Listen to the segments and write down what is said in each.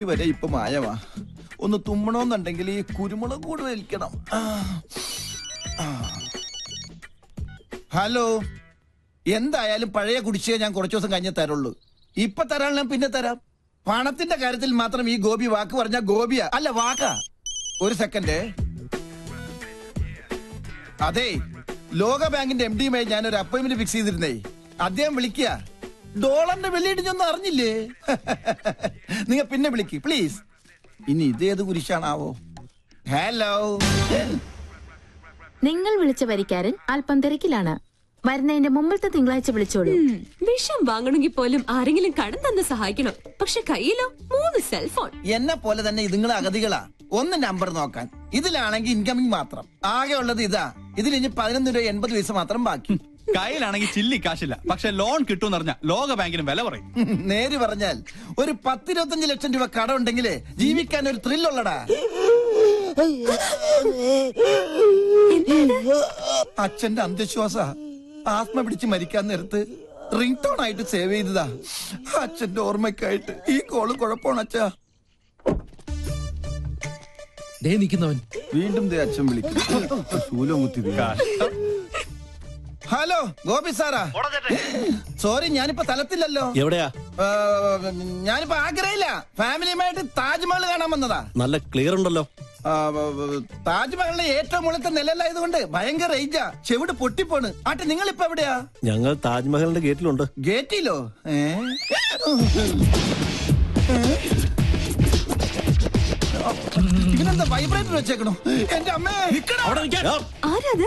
വരെ ഇപ്പൊ മായമാ. ഒന്ന് തുമ്മണമെന്നുണ്ടെങ്കിൽ ഈ കുരുമുളക് കൂടെ വലിക്കണം. ഹലോ, എന്തായാലും പഴയ കുടിശ്ശിക ഞാൻ കുറച്ചു ദിവസം കഴിഞ്ഞേ തരുള്ളൂ. ഇപ്പൊ തരാൻ ഞാൻ പിന്നെ തരാം. പണത്തിന്റെ കാര്യത്തിൽ മാത്രം ഈ ഗോപി വാക്ക് പറഞ്ഞ ഗോപിയാ അല്ല വാക്കാ. ഒരു സെക്കൻഡ്. അതെ, ലോക ബാങ്കിന്റെ MD-യുമായി ഞാനൊരു അപ്പോയിന്റ്മെന്റ് ഫിക്സ് ചെയ്തിരുന്നേ. അദ്ദേഹം വിളിക്കുക. ഡോളറിന്റെ വെള്ളിയിടിഞ്ഞൊന്നും അറിഞ്ഞില്ലേ? നിങ്ങൾ പിന്നെ വിളിക്ക് പ്ലീസ്. ഇനി ഇതേത് കുരിശാണാവോ? ഹലോ, നിങ്ങൾ വിളിച്ച വരിക്കാരൻ അല്പം തിരക്കിലാണ്. വരുന്നതിന്റെ മുമ്പത്തെ തിങ്കളാഴ്ച വിളിച്ചോളൂ. വിഷം വാങ്ങണമെങ്കിൽ പോലും ആരെങ്കിലും കടം തന്ന് സഹായിക്കണം. പക്ഷെ കയ്യിലോ 3 സെൽഫോൺ. എന്നെ പോലെ തന്നെ ഇതുങ്ങളെ അഗതികളാ. ഒന്ന് നമ്പർ നോക്കാൻ. ഇതിലാണെങ്കിൽ ഇൻകമിങ് മാത്രം. ആകെ ഉള്ളത് ഇതാ. ഇതിൽ ഇനി 11 രൂപ 80 പൈസ മാത്രം ബാക്കി. കയ്യിലാണെങ്കിൽ ചില്ലി കാശില്ല. പക്ഷെ ലോൺ കിട്ടുമെന്ന് പറഞ്ഞാൽ ലോക ബാങ്കിന് വില പറയും. നേര് പറഞ്ഞാൽ ഒരു 10-25 ലക്ഷം രൂപ കടം ഉണ്ടെങ്കിലേ ജീവിക്കാൻ ഒരു ത്രില്ലുള്ളടാ. അച്ഛന്റെ അന്ധവിശ്വാസ. ആത്മ പിടിച്ച് മരിക്കാൻ നേരത്ത് റിംഗ് ടോൺ ആയിട്ട് സേവ് ചെയ്തതാ. അച്ഛന്റെ ഓർമ്മയ്ക്കായിട്ട് ഈ കോള് കുഴപ്പമാണ് അച്ഛാ. വീണ്ടും അച്ഛൻ വിളിക്കും. ശൂലം കുത്തി. Hello Gopi Sarah. സോറി, ഞാനിപ്പോ തലത്തില്ലല്ലോ. എവിടെയാ? ഞാനിപ്പോ ആഗ്രഹില്ല. ഫാമിലിയുമായിട്ട് താജ്മഹൽ കാണാൻ വന്നതാ. നല്ല ക്ലിയർ ഉണ്ടല്ലോ. താജ്മഹലിലെ ഏറ്റവും മുകളിലത്തെ നിലയിലായതുകൊണ്ട് ഭയങ്കര റേഞ്ചാ. ചെവിട് പൊട്ടിപ്പോണ്. ആട്ടെ, നിങ്ങൾ ഇപ്പൊ എവിടെയാ? ഞങ്ങൾ താജ്മഹലിന്റെ ഗേറ്റിലുണ്ട്. ഗേറ്റിലോ? ഇതിനെന്താ വൈബ്രേറ്റർ വെച്ചേക്കണോ? എന്റെ അമ്മേ, ആരാത്?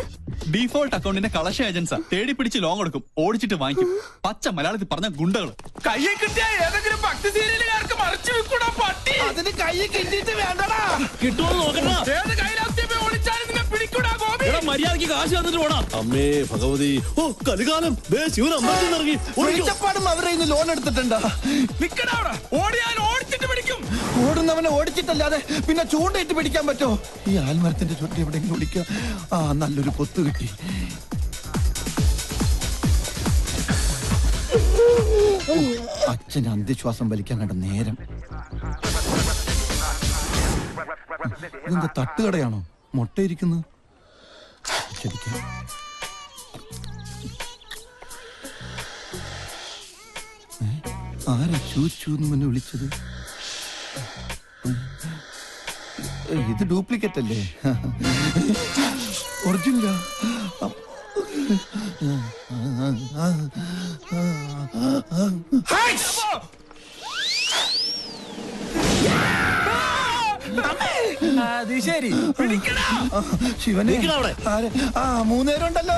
ഡീഫോൾട്ട് അക്കൗണ്ടിന്റെ കളക്ഷ ഏജൻസാ. തേടി പിടിച്ച് ലോൺ കൊടുക്കും, ഓടിച്ചിട്ട് വാങ്ങിക്കും. പച്ച മലയാളത്തിൽ പറഞ്ഞ ഗുണ്ടകൾ. കയ്യെ കിട്ടിയ ഏതെങ്കിലും ഭക്തി സീരിയലുകാർക്ക് മറച്ചു വെക്കൂടാ പട്ടി. അതിന് കൈ കിട്ടിയിട്ട് വേണ്ടടാ. കിട്ടുമോ നോക്കണ്ട. ഏത് കയ്യിലാസ്യമേ ഒളിച്ചാലും നിന്നെ പിടിക്കൂടാ ഗോപി. മര്യാദക്ക് കാശ് തന്നിട്ട് പോടാം. അമ്മേ ഭഗവതി, ഓ കലികാലം. ശിവൻ അമ്പലത്തിൽ ഇറങ്ങി ഒഴിച്ചപ്പാടും അവരെ ഇന്ന് ലോൺ എടുത്തിട്ടുണ്ടാ. നിക്കടാ അവിടെ. ഓടിയാൽ ഓടിച്ചിട്ട് പിടിക്കും. ഓടുന്നവനെ ഓടിച്ചിട്ടല്ലാതെ പിന്നെ ചൂണ്ടയിട്ട് പിടിക്കാൻ പറ്റോ? ഈ ആൽമരത്തിന്റെ ചുറ്റി എവിടെയെങ്കിലും ഓടിക്കുക. നല്ലൊരു പൊത്ത് കിട്ടി. അച്ഛന് അന്ധവിശ്വാസം വലിക്കാൻ കണ്ട നേരം. ഇതെന്താ തട്ടുകടയാണോ? മുട്ടയിരിക്കുന്നു. ശരിക്കും ആരാ ചൂച്ചൂന്ന് മുന്നേ വിളിച്ചത്? ഇത് ഡ്യൂപ്ലിക്കേറ്റ് അല്ലേ? ഒറിജിനലാ? അത് ശരി. ശിവനെ, 3 നേരമുണ്ടല്ലോ.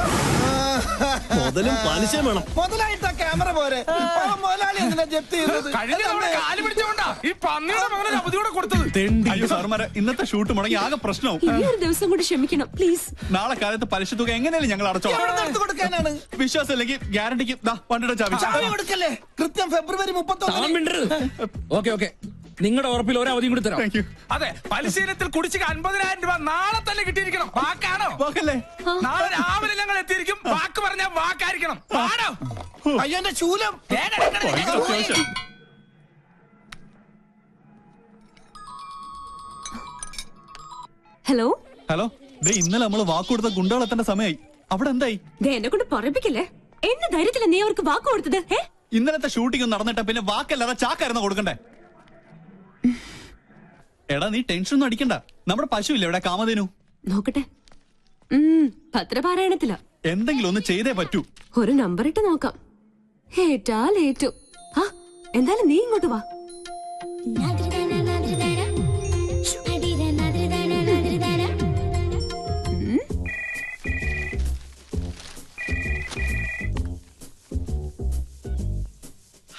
മുതലും പലിശയും വേണം. മുതലായിട്ട് ക്യാമറ പോരെ. മുതലാളി എന്തിനാ ജപ്തി ചെയ്തത്? കഴിഞ്ഞ തവണ കാല് പിടിച്ചോണ്ടാ ഈ പന്നിയുടെ മകനെ അവധിയോടെ കൊടുത്തത്. അയ്യോ സാർമാരെ, ഇന്നത്തെ ഷൂട്ട് മുടങ്ങി ആകെ പ്രശ്നവും. ഈ ഒരു ദിവസം കൂടി ക്ഷമിക്കണം പ്ലീസ്. നാളെ കാലത്ത് പലിശ തുക എങ്ങനെയാലും ഞങ്ങൾ അടച്ചോളാം. എവിടെ നിന്ന് കൊടുക്കാനാണ്? വിശ്വാസം ഇല്ലെങ്കിൽ ഗ്യാരണ്ടിക്ക് വണ്ടിയുടെ ചാവി. ചാവി കൊടുക്കല്ലേ? കൃത്യം ഫെബ്രുവരി 31. ഓക്കെ നിങ്ങളുടെ ഉറപ്പിൽ ഒരു അവധിയും കൂടി തരാം. Thank you. അതെ, പരിശീലനത്തിൽ കുടിശ്ശിക 50,000 രൂപ നാളെ തന്നെ കിട്ടിയിരിക്കണം. വാക്കാണോ? വാക്കല്ലേ? നാളെ രാവിലെ ഞങ്ങൾ എത്തിയിരിക്കും. വാക്ക് പറഞ്ഞാൽ വാക്കായിരിക്കണം. ആണോ? അയ്യോ, എന്റെ ശൂലം. ഹലോ ഹലോ, ഇന്നലെ നമ്മള് വാക്ക് കൊടുത്ത ഗുണ്ടകൾ എത്തേണ്ട സമയമായി. അവിടെ എന്തായി? എന്നെ കൊണ്ട് പറപ്പിക്കല്ലേ. എന്നെ ധൈര്യത്തില നീ അവർക്ക് വാക്ക് കൊടുത്തത്? ഇന്നലത്തെ ഷൂട്ടിംഗ് നടന്നിട്ട് പിന്നെ വാക്കല്ലാതെ ചാക്കായിരുന്നു കൊടുക്കണ്ടേ? എടാ, നീ ടെൻഷൻ ഒന്നും അടിക്കണ്ട. നമ്മുടെ പശു ഇല്ല ഇവിടെ, കാമധേനു. നോക്കട്ടെ. പത്രപാരായണത്തില. എന്തെങ്കിലും ഒന്ന് ചെയ്തേ പറ്റൂ. ഒരു നമ്പർ ഇട്ട് നോക്കാം. ഏറ്റാൽ ഏറ്റു. എന്തായാലും നീ ഇങ്ങോട്ട് വാ.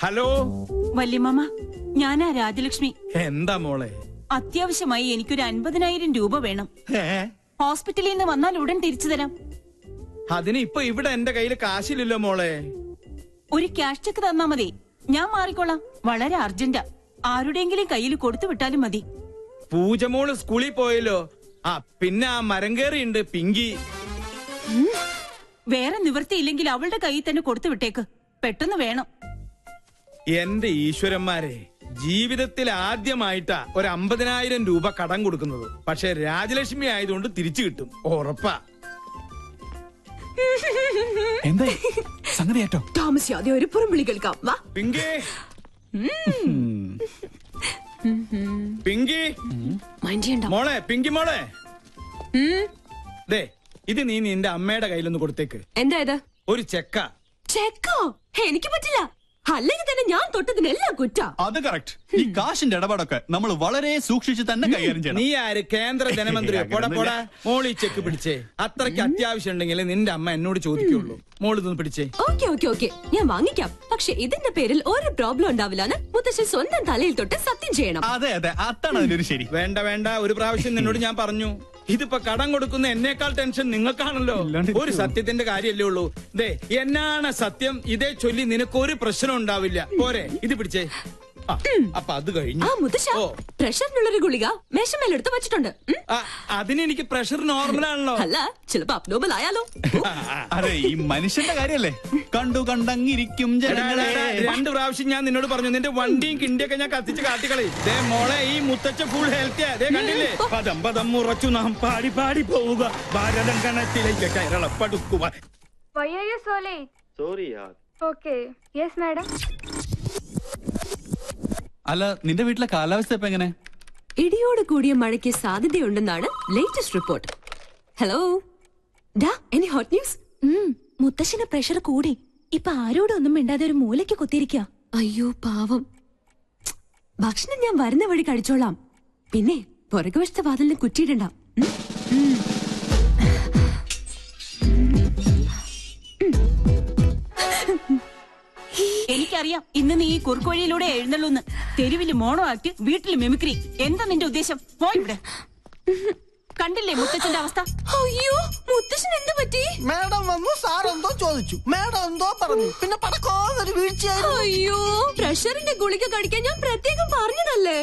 ഹലോ വല്യമ്മ, ഞാനാ രാജലക്ഷ്മി. എന്താ മോളെ? അത്യാവശ്യമായി എനിക്കൊരു 50,000 രൂപ വേണം. ഹോസ്പിറ്റലിൽ നിന്ന് വന്നാൽ ഉടൻ തിരിച്ചു തരാം. അതിന് ഇപ്പൊ ഇവിടെ എന്റെ കയ്യിൽ കാശില്ലല്ലോ മോളെ. ഒരു ക്യാഷ് ചെക്ക് തന്നാ മതി, ഞാൻ മാറിക്കോളാം. വളരെ അർജന്റാ. ആരുടെയെങ്കിലും കയ്യിൽ കൊടുത്തു വിട്ടാലും മതി. പൂജമോള് സ്കൂളിൽ പോയല്ലോ. പിന്നെ ആ മരം കയറിയുണ്ട് പിങ്കി. വേറെ നിവൃത്തിയില്ലെങ്കിൽ അവളുടെ കയ്യിൽ തന്നെ കൊടുത്തു വിട്ടേക്ക്. പെട്ടെന്ന് വേണം. എന്റെ ഈശ്വരന്മാരെ, ജീവിതത്തിൽ ആദ്യമായിട്ടാ ഒരു 50,000 രൂപ കടം കൊടുക്കുന്നത്. പക്ഷെ രാജലക്ഷ്മി ആയതുകൊണ്ട് തിരിച്ചു കിട്ടും, ഉറപ്പാ. എന്താ സംഗതി ഏറ്റോ? താമസിയാതെ ഒരു പുറംവിളി കേൾക്കാം. വാ. പിങ്കി പിങ്കി മൈൻഡ് ചെയ്യണ്ട. മോളെ, പിങ്കി മോളെ, ദേ ഇത് നീ നിന്റെ അമ്മയുടെ കയ്യിലൊന്ന് കൊടുത്തേക്ക്. എന്താ ഇത്? ഒരു ചെക്ക. ചെക്കോ? എനിക്ക് പറ്റില്ല. അല്ലെങ്കിൽ തന്നെ ഞാൻ തൊട്ടതിനെല്ലാം കുറ്റ. അത് കറക്റ്റ്. ഈ കാശിന്റെ ഇടപാടൊക്കെ നമ്മൾ വളരെ സൂക്ഷിച്ച് തന്നെ കൈകാര്യം ചെയ്യണം. നീ ആര്? കേന്ദ്ര ധനമന്ത്രിയോ? പോടാ പോടാ. മോളി ചെക്ക് പിടിച്ചേ. അത്രയ്ക്ക് അത്യാവശ്യം ഉണ്ടെങ്കിൽ നിന്റെ അമ്മ എന്നോട് ചോദിക്കുള്ളൂ. മോള് ഇതൊന്ന് പിടിച്ചേ. ഓക്കെ ഞാൻ വാങ്ങിക്കാം. പക്ഷെ ഇതിന്റെ പേരിൽ ഒരു പ്രോബ്ലം ഉണ്ടാവില്ലാന്ന് മുത്തശ്ശൻ സ്വന്തം തലയിൽ തൊട്ട് സത്യം ചെയ്യണം. അതെ അതാണ് അതിനൊരു ശരി. വേണ്ട, ഒരു പ്രാവശ്യം നിന്നോട് ഞാൻ പറഞ്ഞു. ഇതിപ്പോ കടം കൊടുക്കുന്ന എന്നേക്കാൾ ടെൻഷൻ നിങ്ങൾക്കാണല്ലോ. ഒരു സത്യത്തിന്റെ കാര്യല്ലേ ഉള്ളൂ. ദേ എന്നാണ് സത്യം, ഇതേ ചൊല്ലി നിനക്കൊരു പ്രശ്നം ഉണ്ടാവില്ല. പോരെ, ഇത് പിടിച്ചേ. അപ്പൊ അത് കഴിഞ്ഞു. മുത്തശ്ശ, പ്രഷറിനുള്ളൊരു ഗുളിക മേശമേലെടുത്ത് വെച്ചിട്ടുണ്ട്. അതിനെനിക്ക് പ്രഷർ നോർമലാണല്ലോ. അല്ല, ചിലപ്പോ അബ്നോർമൽ ആയാലോ. അതെ, ഈ മനുഷ്യന്റെ കാര്യല്ലേ. കണ്ടങ്ങിരിക്കും ജനങ്ങളെ. 2 പ്രാവശ്യം ഞാൻ നിന്നോട് പറഞ്ഞു, നിന്റെ വണ്ടിയും കിണ്ടിയൊക്കെ ഞാൻ കത്തിച്ച് കാട്ടിക്കളി. ദേ മോളെ, ഈ മുത്തച്ഛ ഫുൾ ഹെൽത്തിയാ. ദേ കണ്ടില്ലേ? പദം ഉറച്ചു നാം പാടി പോവുക, ഭാരതം കണത്തിലേക്ക് കേരളപ്പെടുക്കുക. Why are you so late? Sorry, yaar. Okay. Yes, madam. അല്ല, നിന്റെ വീട്ടിലെ കാലാവസ്ഥ ഇപ്പൊ എങ്ങനെ? ഇടിയോട് കൂടിയ മഴയ്ക്ക് സാധ്യതയുണ്ടെന്നാണ് ലേറ്റസ്റ്റ് റിപ്പോർട്ട്. ഹലോ ഡാ, എനി ഹോട്ട് ന്യൂസ്? മുത്തശ്ശന് പ്രഷർ കൂടി. ഇപ്പൊ ആരോടൊന്നും മിണ്ടാതെ ഒരു മൂലയ്ക്ക് കുത്തിയിരിക്കുക. അയ്യോ പാവം. ഭക്ഷണം ഞാൻ വരുന്ന വഴി കഴിച്ചോളാം. പിന്നെ പുറകുവശത്തെ വാതിലിന് കുറ്റിയിടണ്ട. എനിക്കറിയാം ഇന്ന് നീ ഈ കുറുക്കുവഴിയിലൂടെ എഴുന്നള്ളൂന്ന്. തെരുവില് മോണോ ആക്ട്, വീട്ടില് മിമിക്രി. എന്താ നിന്റെ ഉദ്ദേശം? പോയിവിടെ. കണ്ടില്ലേ മുത്തച്ഛന്റെ അവസ്ഥ? അയ്യോ, മുത്തശ്ശൻ എന്ത് പറ്റി? മാഡം വന്നു, സാർ എന്തോ ചോദിച്ചു, മാഡം എന്തോ പറഞ്ഞു, പിന്നെ പടക്കോന്നൊരു വീഴ്ചയായിരുന്നു. അയ്യോ, പ്രഷറിന്റെ ഗുളിക കഴിക്കാൻ ഞാൻ പ്രത്യേകം പറഞ്ഞതല്ലേ.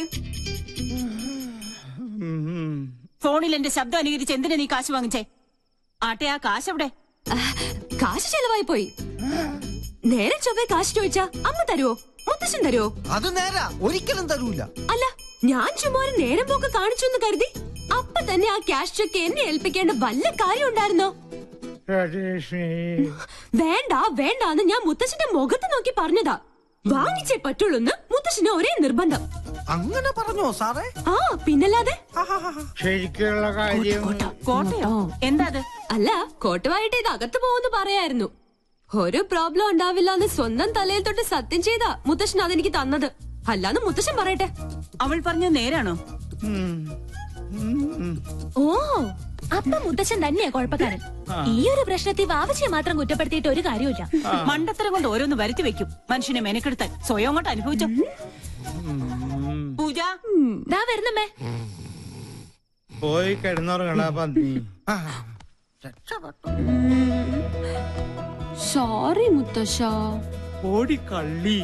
ഫോണിൽ എന്റെ ശബ്ദം അനുകരിച്ച് എന്തിനാ നീ കാശ് വാങ്ങിച്ചേ? ആട്ടെ, ആ കാശ് എവിടെ? കാശ് ചെലവായി പോയി. നേരെ ചൊവ്വേ കാശ് ചോദിച്ചാ അമ്മ തരുവോ? മുത്തശ്ശൻ തരുവോ? അത് നേരാ, ഒരിക്കലും തരൂല. അല്ല, ഞാൻ ചുമ്മാ ഒരു നേരം പോക്ക് കാണിച്ചു എന്ന് കരുതി അപ്പൊ തന്നെ ആ ക്യാഷ് ചെക്ക് എന്നെ ഏൽപ്പിക്കേണ്ട വല്ല കാര്യം ഉണ്ടായിരുന്നോ? വേണ്ടാന്ന് ഞാൻ മുത്തശ്ശന്റെ മുഖത്ത് നോക്കി പറഞ്ഞതാ. വാങ്ങിച്ചേ പറ്റുള്ളൂന്ന് മുത്തശ്ശന് ഒരേ നിർബന്ധം. അങ്ങനെ പറഞ്ഞോ സാറേ? ആ, പിന്നല്ലാതെ. ശരിക്കുള്ള കാര്യം. കോട്ടയോ? എന്താ അത്? അല്ല, കോട്ടുവായിട്ട് ഇത് അകത്ത് പോകുന്നു പറയായിരുന്നു. ഒരു പ്രോബ്ലം ഉണ്ടാവില്ല എന്ന് സ്വന്തം തലയിൽ തൊട്ട് സത്യം ചെയ്താ മുത്തശ്ശൻ അതെനിക്ക് തന്നത്. അല്ലാന്ന് മുത്തശ്ശൻ പറയട്ടെ. അവൾ പറഞ്ഞ നേരാണോ? ഓ, അപ്പൊ മുത്തച്ഛൻ തന്നെയാ കുഴപ്പക്കാരൻ. ഈ ഒരു പ്രശ്നത്തിൽ വാവച്ചിയെ മാത്രം കുറ്റപ്പെടുത്തിയിട്ട് ഒരു കാര്യമില്ല. മണ്ടത്തരം കൊണ്ട് ഓരോന്ന് വരുത്തി വെക്കും മനുഷ്യനെ മെനക്കെടുത്താൻ. സ്വയം അങ്ങോട്ട് അനുഭവിച്ചോ. പൂജ ദാ വരുന്നമ്മേ. പോയി കിടന്നുറങ്ങടാ പന്നി. സോറി മുത്തശ്ശ. ഓടി കള്ളി.